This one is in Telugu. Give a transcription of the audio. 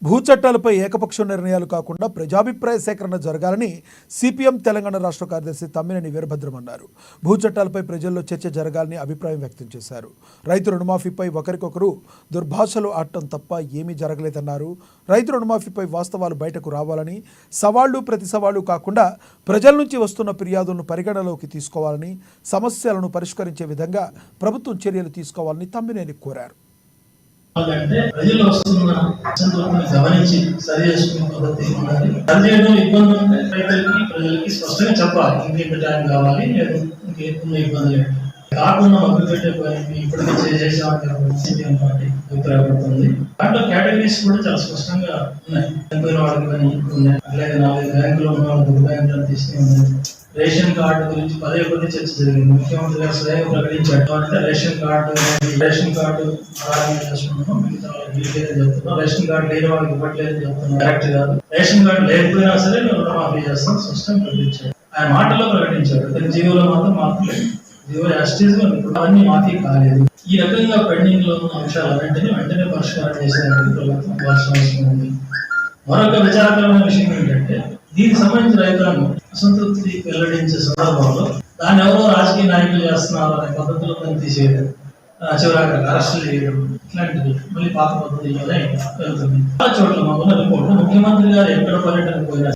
భూ చట్టాలపై ఏకపక్ష నిర్ణయాలు కాకుండా ప్రజాభిప్రాయ సేకరణ జరగాలని సిపిఎం తెలంగాణ రాష్ట్ర కార్యదర్శి తమ్మినేని వీరభద్రం అన్నారు. భూ చట్టాలపై ప్రజల్లో చర్చ జరగాలని అభిప్రాయం వ్యక్తం చేశారు. రైతు రుణమాఫీపై ఒకరికొకరు దుర్భాషలు ఆడటం తప్ప ఏమీ జరగలేదన్నారు. రైతు రుణమాఫీపై వాస్తవాలు బయటకు రావాలని, సవాళ్లు ప్రతి సవాళ్లు కాకుండా ప్రజల నుంచి వస్తున్న ఫిర్యాదులను పరిగణలోకి తీసుకోవాలని, సమస్యలను పరిష్కరించే విధంగా ప్రభుత్వం చర్యలు తీసుకోవాలని తమ్మినేని కోరారు. అంటే ప్రజలు వస్తున్న అసంతృప్తిని గమనించి సరి చేసుకునే పద్ధతి ఉండాలి. సరి చేయడం ఇబ్బంది ఉంటే రైతులకి ప్రజలకి స్పష్టంగా చెప్పాలి. ఇంకేంటి టైం కావాలి, లేదు ఇంకేమున్న ఇబ్బందులు కాకుండా మొదలుపెట్టే పని ఇప్పటికే చేసేసామని సిపిఎం పార్టీ అభిప్రాయపడుతుంది. దాంట్లో కేటగిరీస్ కూడా చాలా స్పష్టంగా ఉన్నాయి. చనిపోయిన వాళ్ళకి కానీ ఉన్నాయి, అట్లాగే 4 బ్యాంకులు ఉన్న వాళ్ళకి బ్యాంకులను తీసుకుని ఉన్నాయి. రేషన్ కార్డు గురించి పదే చర్చ జరిగింది. ముఖ్యమంత్రి గారు స్వయం ప్రకటించారు అంటే రేషన్ కార్డు చేసుకుంటున్నాం, మిగతా వాళ్ళకి చెప్తున్నాం. రేషన్ కార్డు లేని వాళ్ళకి ఇవ్వట్లేదు చెప్తున్నాం, కరెక్ట్ కాదు. రేషన్ కార్డు లేకపోయినా సరే మేము రుణమాఫీ చేస్తాం స్పష్టం ప్రకటించారు. ఆయన మాటల్లో ప్రకటించాడు, కానీ జీవోలో మాత్రం మార్పు లేదు. జీవో యాస్టేజ్ లో ఇప్పుడు అన్ని మాఫీ కాలేదు. ఈ రకంగా పెండింగ్ లో ఉన్న అంశాలన్నింటినీ వెంటనే పరిష్కారం చేసేందుకు ప్రభుత్వం అవసరం ఉంది. మరొక విచారకరమైన విషయం ఏంటంటే, దీనికి సంబంధించిన రైతాంగం అసంతృప్తి వెల్లడించే సందర్భంలో దాన్ని ఎవరో రాజకీయ నాయకులు చేస్తున్నారు అనే పద్ధతిలో దాన్ని తీసేయడం, చివరికి అరెస్టులు చేయడం, ఇట్లాంటిది మళ్ళీ పాత పద్ధతిలోనే వెళ్తుంది. చాలా చోట్ల మాకు రిపోర్ట్ ముఖ్యమంత్రి గారు ఎక్కడ పర్యటన పోయినా